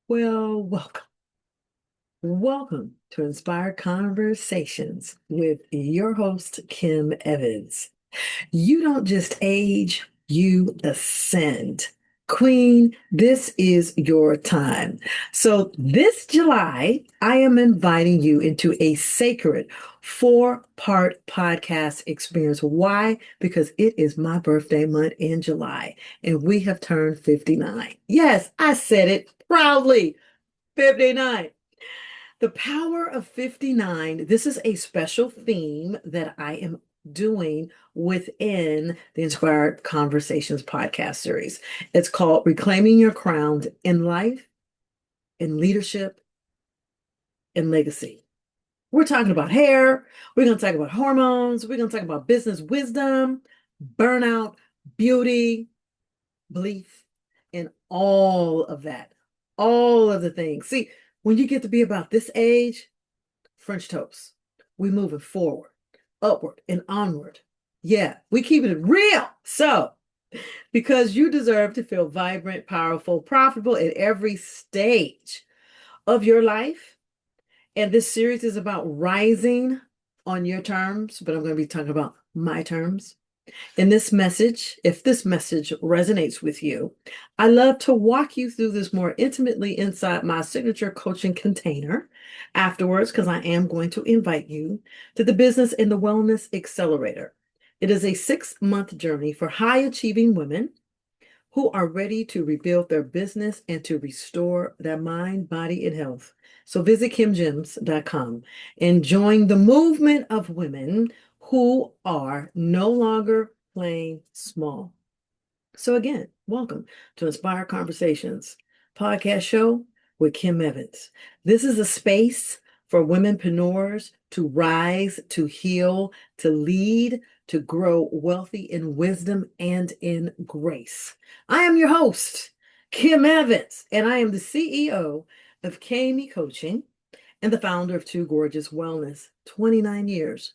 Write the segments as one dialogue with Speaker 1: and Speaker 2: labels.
Speaker 1: Well, welcome. Welcome to Inspired Conversations with your host, Kim Evans. You don't just age, you ascend. Queen, this is your time. So, this July, I am inviting you into a sacred 4-part podcast experience. Why? Because it is my birthday month in July, and we have turned 59. Yes, I said it proudly. 59. The power of 59. This is a special theme that I am doing within the Inspired Conversations podcast series. It's called Reclaiming Your Crown in Life, in Leadership, and Legacy. We're talking about hair. We're going to talk about hormones. We're going to talk about business wisdom, burnout, beauty, belief, and all of that. All of the things. See, when you get to be about this age, French toast. We moving forward, upward, and onward. Yeah, we keeping it real. So, because you deserve to feel vibrant, powerful, profitable at every stage of your life. And this series is about rising on your terms, but I'm going to be talking about my terms. In this message, if this message resonates with you, I love to walk you through this more intimately inside my signature coaching container afterwards, because I am going to invite you to the Business and the Wellness Accelerator. It is a 6-month journey for high achieving women who are ready to rebuild their business and to restore their mind, body, and health. So visit kimgems.com and join the movement of women who are no longer playing small. So again, welcome to Inspire Conversations podcast show with Kim Evans. This is a space for womenpreneurs to rise, to heal, to lead, to grow wealthy in wisdom and in grace. I am your host, Kim Evans, and I am the CEO of KME Coaching and the founder of Two Gorgeous Wellness, 29 years,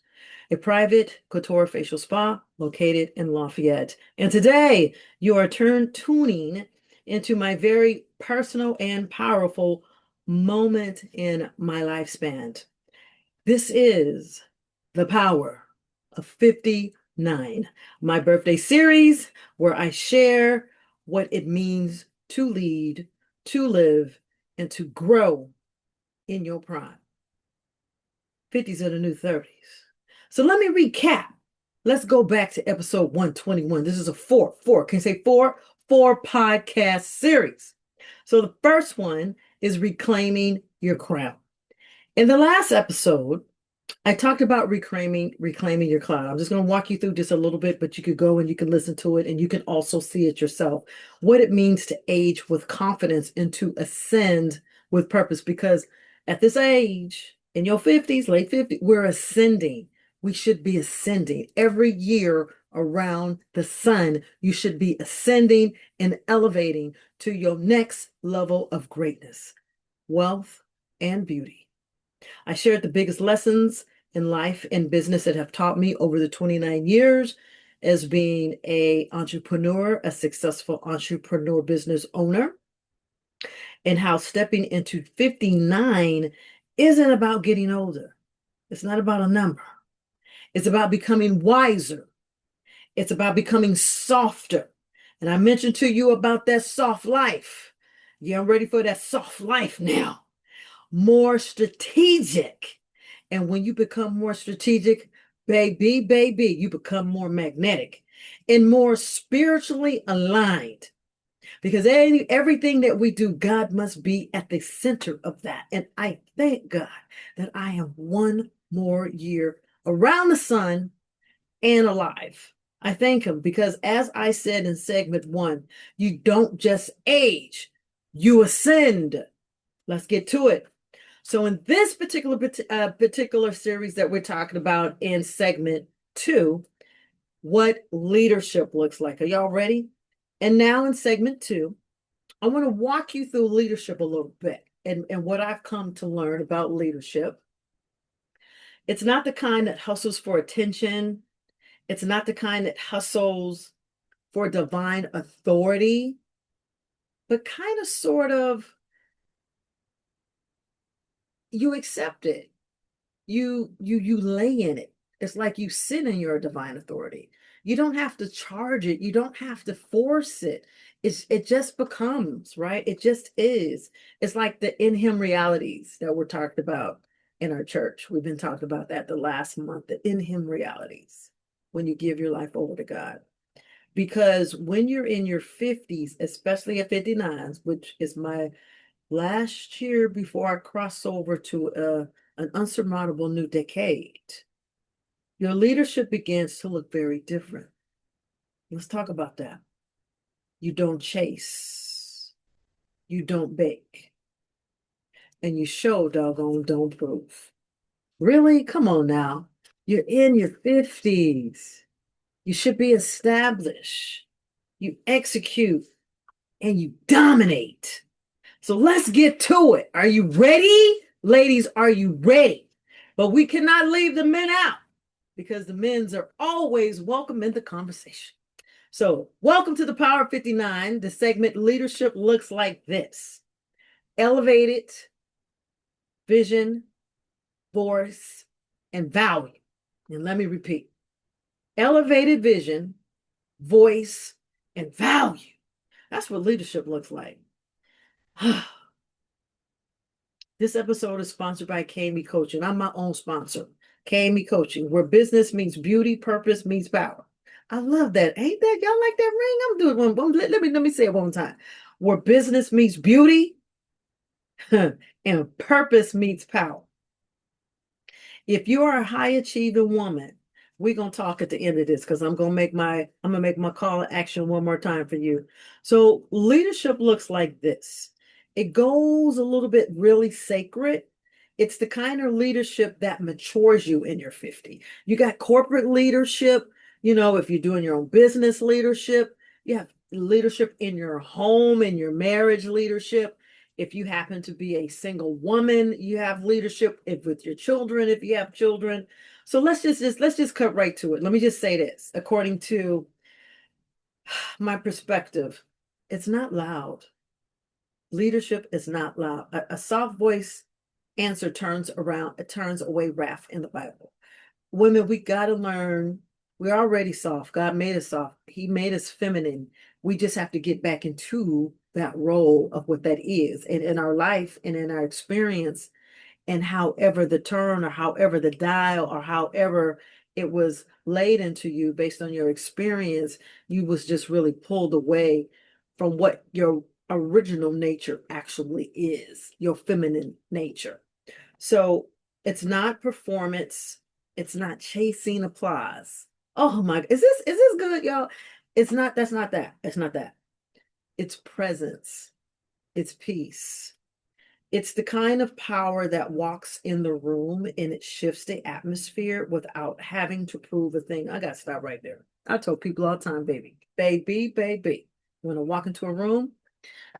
Speaker 1: a private couture facial spa located in Lafayette. And today you are tuning into my very personal and powerful moment in my lifespan. This is the power of 59, my birthday series where I share what it means to lead, to live, and to grow in your prime. 50s are the new 30s. So let me recap. Let's go back to episode 121. This is a four. Can you say four? Four podcast series. So the first one is reclaiming your crown. In the last episode, I talked about reclaiming your crown. I'm just going to walk you through just a little bit, but you could go and you can listen to it and you can also see it yourself. What it means to age with confidence and to ascend with purpose. Because at this age, in your 50s, late 50s, we're ascending. We should be ascending every year around the sun. You should be ascending and elevating to your next level of greatness, wealth, and beauty. I shared the biggest lessons in life and business that have taught me over the 29 years as being an entrepreneur, a successful entrepreneur business owner, and how stepping into 59 isn't about getting older. It's not about a number. It's about becoming wiser. It's about becoming softer. And I mentioned to you about that soft life. Yeah, I'm ready for that soft life now. More strategic. And when you become more strategic, baby, you become more magnetic and more spiritually aligned. Because everything that we do, God must be at the center of that. And I thank God that I am one more year around the sun and alive. I thank him because, as I said in segment 1, you don't just age, you ascend. Let's get to it. So in this particular series that we're talking about in segment 2, what leadership looks like. Are y'all ready? And now in segment 2, I want to walk you through leadership a little bit and what I've come to learn about leadership. It's not the kind that hustles for attention. It's not the kind that hustles for divine authority, but kind of sort of you accept it. You lay in it. It's like you sit in your divine authority. You don't have to charge it. You don't have to force it. It just becomes, right? It just is. It's like the in him realities that we're talked about in our church. We've been talking about that the last month, the in him realities when you give your life over to God. Because when you're in your 50s, especially at 59s, which is my last year before I cross over to an unsurmountable new decade, your leadership begins to look very different. Let's talk about that. You don't chase, you don't bake, and you show doggone don't prove. Really? Come on now. You're in your 50s. You should be established. You execute and you dominate. So let's get to it. Are you ready? Ladies, are you ready? But we cannot leave the men out because the men's are always welcome in the conversation. So, welcome to the Power of 59. The segment Leadership Looks Like This: elevated vision, voice, and value. And let me repeat: elevated vision, voice, and value. That's what leadership looks like. This episode is sponsored by KME Coaching. I'm my own sponsor. KME Coaching, where business meets beauty, purpose meets power. I love that. Ain't that y'all like that ring? I'm doing one. Let me say it one time. Where business meets beauty and purpose meets power. If you are a high achieving woman, we're gonna talk at the end of this because I'm gonna make my call to action one more time for you. So leadership looks like this. It goes a little bit really sacred. It's the kind of leadership that matures you in your 50. You got corporate leadership, if you're doing your own business leadership, you have leadership in your home, in your marriage leadership. If you happen to be a single woman, you have leadership with your children, if you have children. So let's just cut right to it. Let me just say this. According to my perspective, it's not loud. Leadership is not loud. A soft voice answer turns away wrath in the Bible. Women, we got to learn. We're already soft. God made us soft. He made us feminine. We just have to get back into that role of what that is. And in our life and in our experience, and however the turn or however the dial or however it was laid into you based on your experience, you was just really pulled away from what your original nature actually is, your feminine nature. So it's not performance. It's not chasing applause. Oh my, is this good, y'all? It's not, that's not that. It's not that. It's presence. It's peace. It's the kind of power that walks in the room and it shifts the atmosphere without having to prove a thing. I got to stop right there. I told people all the time, baby, baby, baby. When I walk into a room,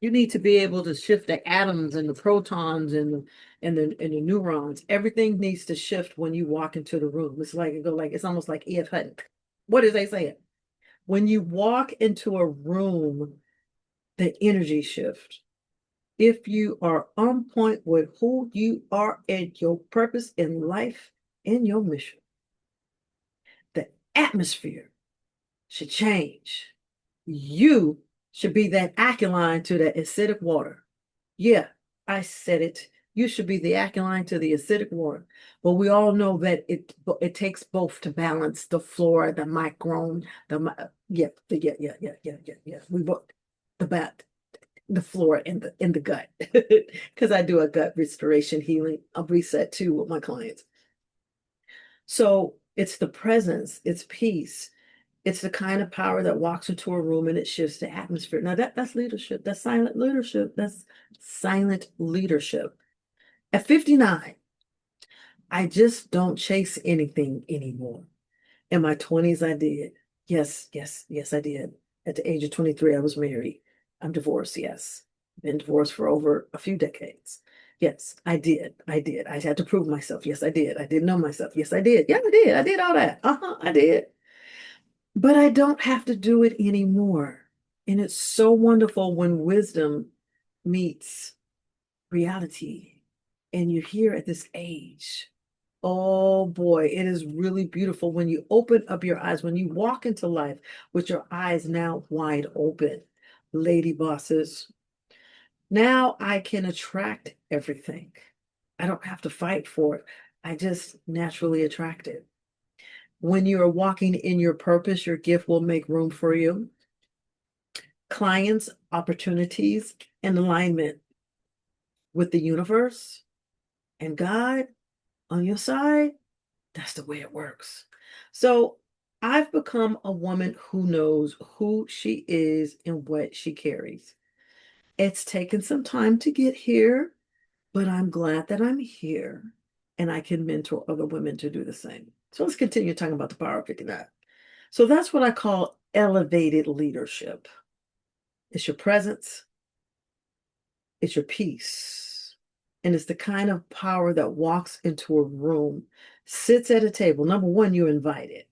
Speaker 1: you need to be able to shift the atoms and the protons and the neurons. Everything needs to shift when you walk into the room. It's almost like E.F. Hutton. What is they saying? When you walk into a room, the energy shift. If you are on point with who you are and your purpose in life and your mission, the atmosphere should change. You should be that alkaline to that acidic water. Yeah, I said it. You should be the alkaline to the acidic water. But we all know that it takes both to balance the flora, the microbe, We both the flora in the gut because I do a gut restoration healing. I'll reset too with my clients. So it's the presence, it's peace. It's the kind of power that walks into a room and it shifts the atmosphere. Now that's leadership. That's silent leadership. That's silent leadership. At 59, I just don't chase anything anymore. In my 20s, I did. Yes, yes, yes, I did. At the age of 23, I was married. I'm divorced, yes. Been divorced for over a few decades. Yes, I did. I did. I had to prove myself. Yes, I did. I didn't know myself. Yes, I did. Yeah, I did. I did all that. I did. But I don't have to do it anymore. And it's so wonderful when wisdom meets reality. and you're here at this age. Oh boy, it is really beautiful when you open up your eyes, when you walk into life with your eyes now wide open. Lady bosses, now I can attract everything. I don't have to fight for it. I just naturally attract it. When you are walking in your purpose, your gift will make room for you. Clients, opportunities, and alignment with the universe and God on your side. That's the way it works. So I've become a woman who knows who she is and what she carries. It's taken some time to get here, but I'm glad that I'm here and I can mentor other women to do the same. So let's continue talking about the power of 59. So that's what I call elevated leadership. It's your presence, it's your peace, and it's the kind of power that walks into a room, sits at a table. Number one, you're invited.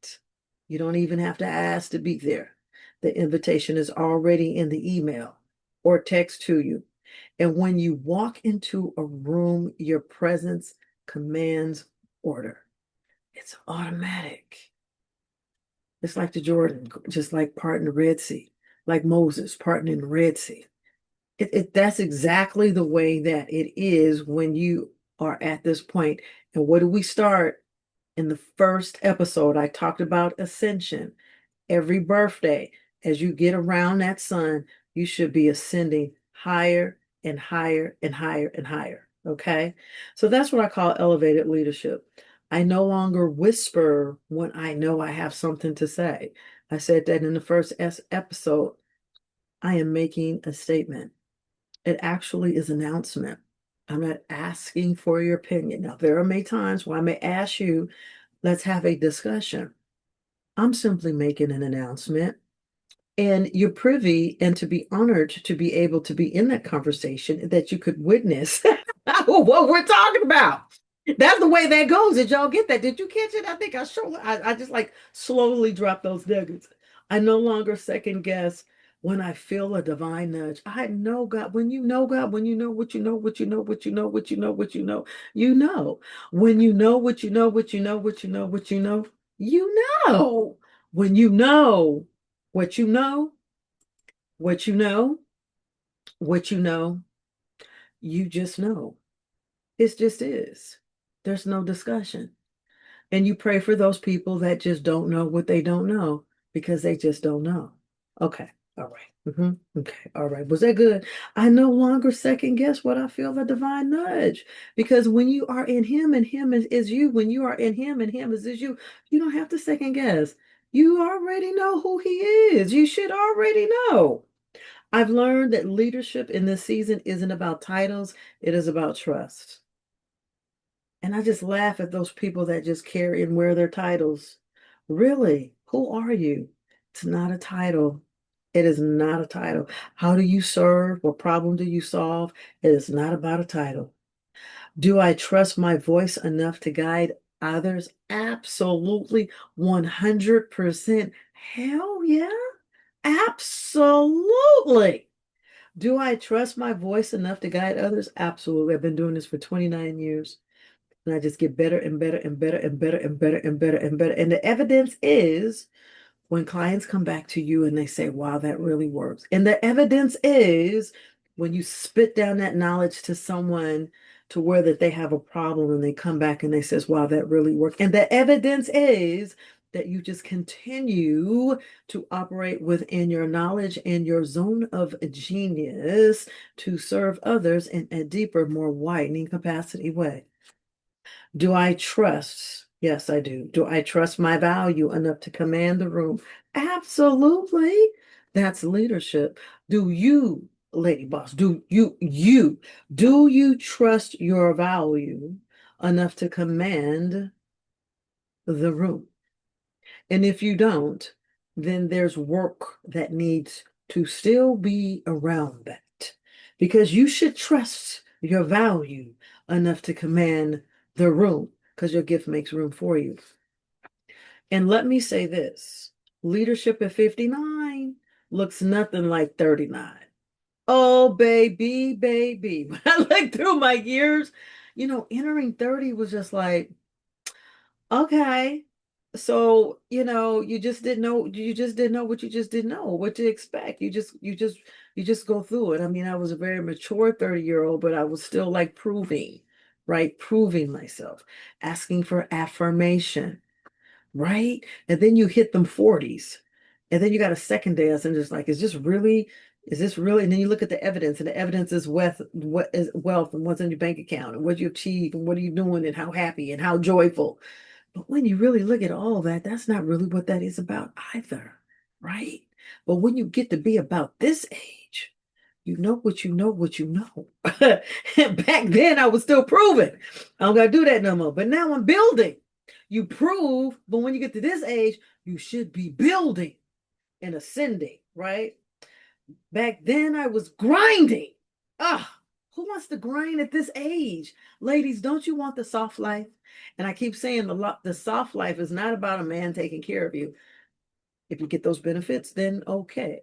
Speaker 1: You don't even have to ask to be there. The invitation is already in the email or text to you. And when you walk into a room, your presence commands order. It's automatic. It's like the Jordan, just like parting the Red Sea, like Moses parting in the Red Sea. That's exactly the way that it is when you are at this point. And what do we start? In the first episode, I talked about ascension. Every birthday, as you get around that sun, you should be ascending higher and higher and higher and higher. Okay. So that's what I call elevated leadership. I no longer whisper when I know I have something to say. I said that in the first episode. I am making a statement. It actually is announcement. I'm not asking for your opinion. Now, there are many times where I may ask you, let's have a discussion. I'm simply making an announcement, and you're privy and to be honored to be able to be in that conversation that you could witness what we're talking about. That's the way that goes. Did y'all get that? Did you catch it? I think I just like slowly drop those nuggets. I no longer second guess when I feel a divine nudge. I know God. When you know God, when you know what you know, what you know, what you know, what you know, what you know, you know. When you know what you know, what you know, what you know, what you know, you know. When you know what you know, what you know, what you know, you just know. It just is. There's no discussion. And you pray for those people that just don't know what they don't know because they just don't know. Okay. All right. Okay. All right. Was that good? I no longer second guess what I feel the divine nudge because when you are in Him and Him is you, when you are in Him and Him is you, you don't have to second guess. You already know who He is. You should already know. I've learned that leadership in this season isn't about titles, it is about trust. And I just laugh at those people that just carry and wear their titles. Really, who are you? It's not a title. It is not a title. How do you serve? What problem do you solve? It is not about a title. Do I trust my voice enough to guide others? Absolutely, 100%. Hell yeah, absolutely. Do I trust my voice enough to guide others? Absolutely. I've been doing this for 29 years. And I just get better and better and better and better and better and better and better. And the evidence is when clients come back to you and they say, wow, that really works. And the evidence is when you spit down that knowledge to someone to where that they have a problem and they come back and they says, wow, that really worked. And the evidence is that you just continue to operate within your knowledge and your zone of genius to serve others in a deeper, more widening capacity way. Do I trust? Yes, I do. Do I trust my value enough to command the room? Absolutely. That's leadership. Do you, lady boss, do you trust your value enough to command the room? And if you don't, then there's work that needs to still be around that because you should trust your value enough to command the room because your gift makes room for you. And let me say this, leadership at 59 looks nothing like 39. Oh, baby, baby. When I look through my years, entering 30 was just like, okay. So, you just didn't know what you just didn't know, what to expect. You just go through it. I mean, I was a very mature 30-year-old, but I was still like proving, right? Proving myself, asking for affirmation, right? And then you hit them 40s. And then you got a second dance and just like, is this really? And then you look at the evidence, and the evidence is what is wealth and what's in your bank account and what you achieve and what are you doing and how happy and how joyful. But when you really look at all that, that's not really what that is about either, right? But when you get to be about this age, you know what you know what you know. Back then, I was still proving. I don't got to do that no more. But now I'm building. You prove, but when you get to this age, you should be building and ascending, right? Back then, I was grinding. Ah, who wants to grind at this age? Ladies, don't you want the soft life? And I keep saying the soft life is not about a man taking care of you. If you get those benefits, then okay.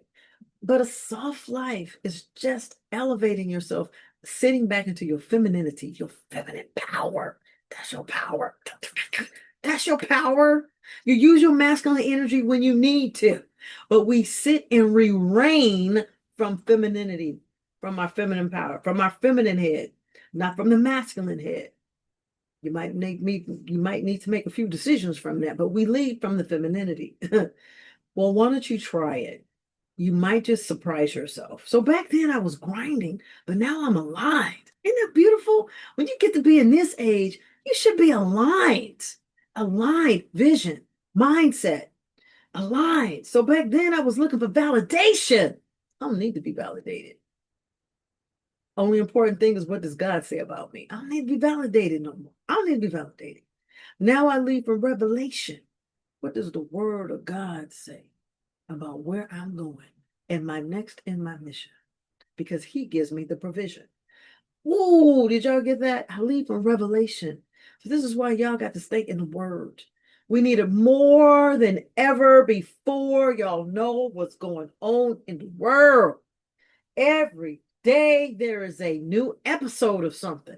Speaker 1: But a soft life is just elevating yourself, sitting back into your femininity, your feminine power. That's your power. That's your power. You use your masculine energy when you need to, but we sit and we reign from femininity, from our feminine power, from our feminine head, not from the masculine head. You might need to make a few decisions from that, but we lead from the femininity. Well, why don't you try it? You might just surprise yourself. So back then I was grinding, but now I'm aligned. Isn't that beautiful? When you get to be in this age, you should be aligned. Aligned vision, mindset, aligned. So back then I was looking for validation. I don't need to be validated. Only important thing is, what does God say about me? I don't need to be validated no more. I don't need to be validated. Now I leave from revelation. What does the word of God say about where I'm going and my next in my mission? Because he gives me the provision. Ooh, did y'all get that? I leave from revelation. So this is why y'all got to stay in the word. We need it more than ever before. Y'all know what's going on in the world. Every day there is a new episode of something.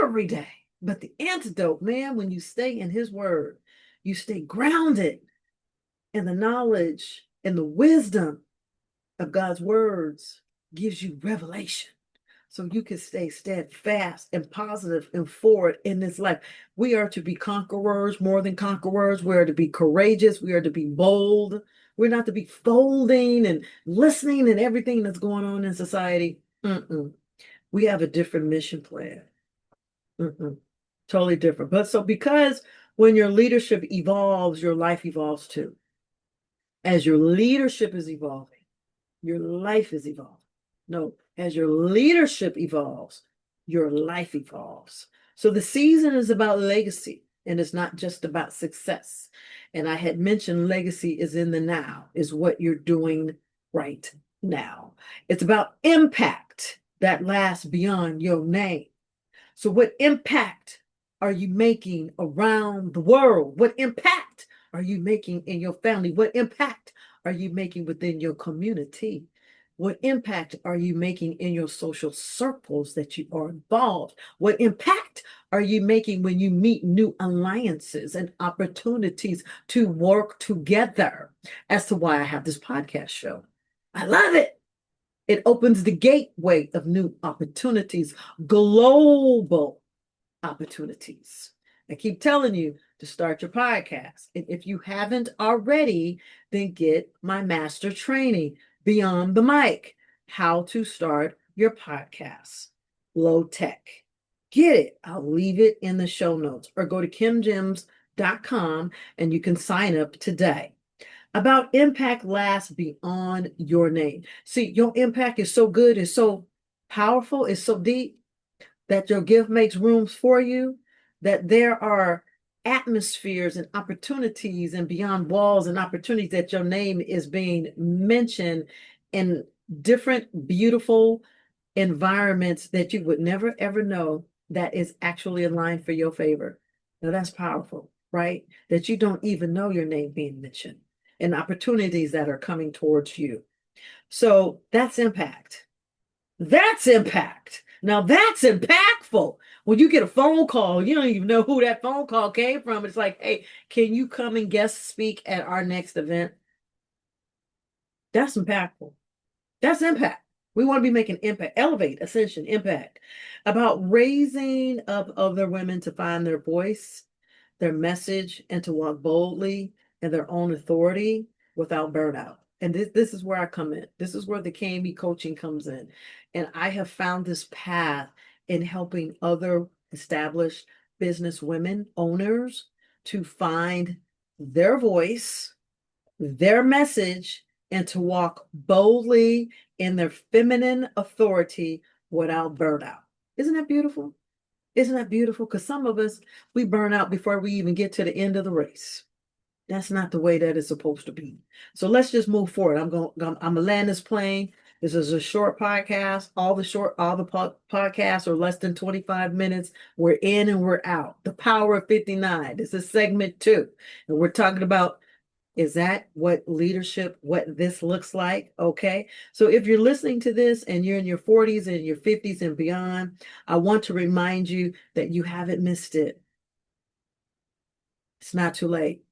Speaker 1: Every day. But the antidote, man, when you stay in his word, you stay grounded in the knowledge and the wisdom of God's words gives you revelation. So you can stay steadfast and positive and forward in this life. We are to be conquerors, more than conquerors. We are to be courageous. We are to be bold. We're not to be folding and listening and everything that's going on in society. We have a different mission plan. Totally different. But so because when your leadership evolves, your life evolves too. As your leadership is evolving, your life is evolving. No, as your leadership evolves, your life evolves. So the season is about legacy, and it's not just about success. And I had mentioned legacy is in the now, is what you're doing right now. It's about impact that lasts beyond your name. So what impact are you making around the world? What impact are you making in your family? What impact are you making within your community? What impact are you making in your social circles that you are involved? What impact are you making when you meet new alliances and opportunities to work together? As to why I have this podcast show. I love it. It opens the gateway of new opportunities, global opportunities. I keep telling you to start your podcast. And if you haven't already, then get my master training, Beyond the Mic, how to start your podcast. Low tech. Get it. I'll leave it in the show notes, or go to kimgems.com and you can sign up today. About impact lasts beyond your name. See, your impact is so good, it's so powerful, it's so deep that your gift makes rooms for you, that there are atmospheres and opportunities and beyond walls and opportunities that your name is being mentioned in different beautiful environments that you would never ever know that is actually aligned for your favor. Now that's powerful, right? That you don't even know your name being mentioned, and opportunities that are coming towards you. So that's impact. That's impact. Now that's impactful. When you get a phone call, you don't even know who that phone call came from. It's like, hey, can you come and guest speak at our next event? That's impactful. That's impact. We want to be making impact, elevate, ascension, impact, about raising up other women to find their voice, their message, and to walk boldly in their own authority without burnout. And this is where I come in. This is where the KME coaching comes in. And I have found this path in helping other established business women, owners, to find their voice, their message, and to walk boldly in their feminine authority without burnout. Isn't that beautiful? Isn't that beautiful? Because some of us, we burn out before we even get to the end of the race. That's not the way that it's supposed to be. So let's just move forward. I'm gonna land this plane. This is a short podcast. All the podcasts are less than 25 minutes. We're in and we're out. The power of 59. This is segment 2. And we're talking about, is that what leadership, what this looks like? Okay. So if you're listening to this and you're in your 40s and your 50s and beyond, I want to remind you that you haven't missed it. It's not too late.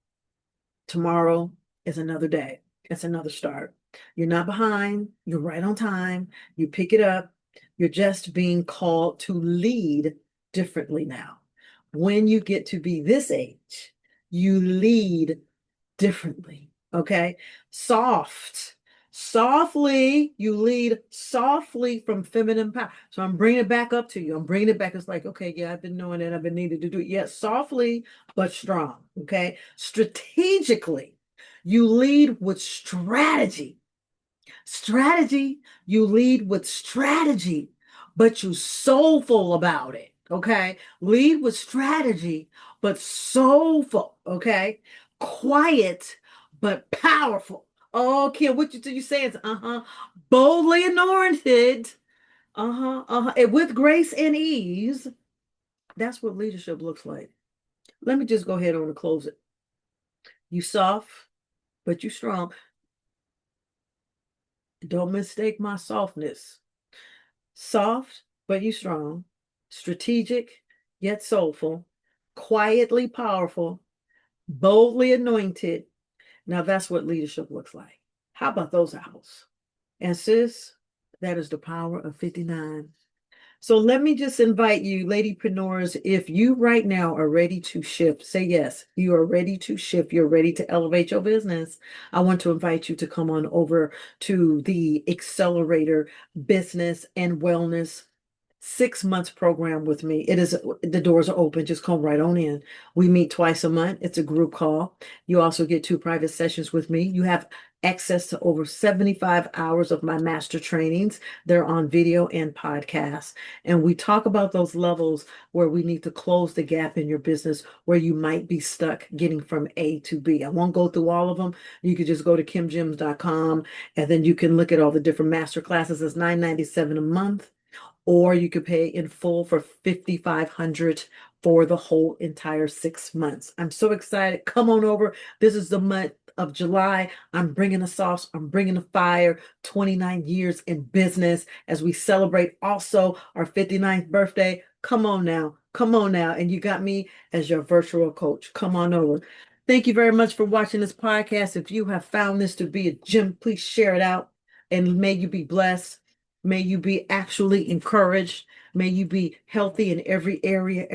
Speaker 1: Tomorrow is another day. It's another start. You're not behind. You're right on time. You pick it up. You're just being called to lead differently now. When you get to be this age, you lead differently. Okay. Softly, you lead softly from feminine power. So I'm bringing it back up to you. I'm bringing it back. It's like, okay, yeah, I've been knowing it. I've been needed to do it. Yes, softly, but strong. Okay. Strategically, you lead with strategy. Strategy, you lead with strategy, but you soulful about it. Okay. Lead with strategy, but soulful. Okay. Quiet, but powerful. Okay. What you saying? Boldly anointed. And with grace and ease. That's what leadership looks like. Let me just go ahead on and close it. You soft, but you strong. Don't mistake my softness. Soft, but you strong. Strategic, yet soulful. Quietly powerful. Boldly anointed. Now that's what leadership looks like. How about those apples? And sis, that is the power of 59. So let me just invite you, ladypreneurs, if you right now are ready to shift, say yes, you are ready to shift, you're ready to elevate your business. I want to invite you to come on over to the Accelerator Business and Wellness 6 months program with me. It is, the doors are open. Just come right on in. We meet twice a month. It's a group call. You also get 2 private sessions with me. You have access to over 75 hours of my master trainings. They're on video and podcast. And we talk about those levels where we need to close the gap in your business, where you might be stuck getting from A to B. I won't go through all of them. You could just go to kimjims.com and then you can look at all the different master classes. It's $9.97 a month, or you could pay in full for $5,500 for the whole entire 6 months. I'm so excited. Come on over. This is the month of July. I'm bringing the sauce. I'm bringing the fire. 29 years in business as we celebrate also our 59th birthday. Come on now. Come on now. And you got me as your virtual coach. Come on over. Thank you very much for watching this podcast. If you have found this to be a gem, please share it out and may you be blessed. May you be actually encouraged. May you be healthy in every area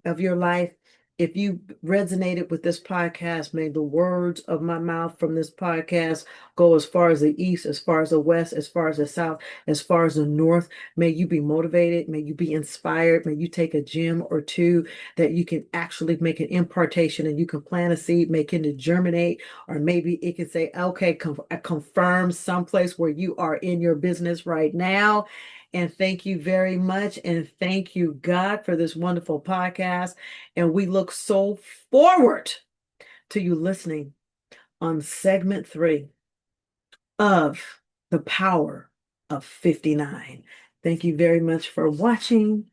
Speaker 1: of your life. If you resonated with this podcast, may the words of my mouth from this podcast go as far as the east, as far as the west, as far as the south, as far as the north. May you be motivated. May you be inspired. May you take a gem or two that you can actually make an impartation and you can plant a seed, make it germinate, or maybe it can say, okay, confirm someplace where you are in your business right now. And thank you very much. And thank you, God, for this wonderful podcast. And we look so forward to you listening on segment 3 of The Power of 59. Thank you very much for watching.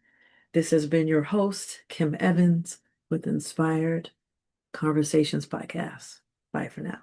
Speaker 1: This has been your host, Kim Evans, with Inspired Conversations Podcast. Bye for now.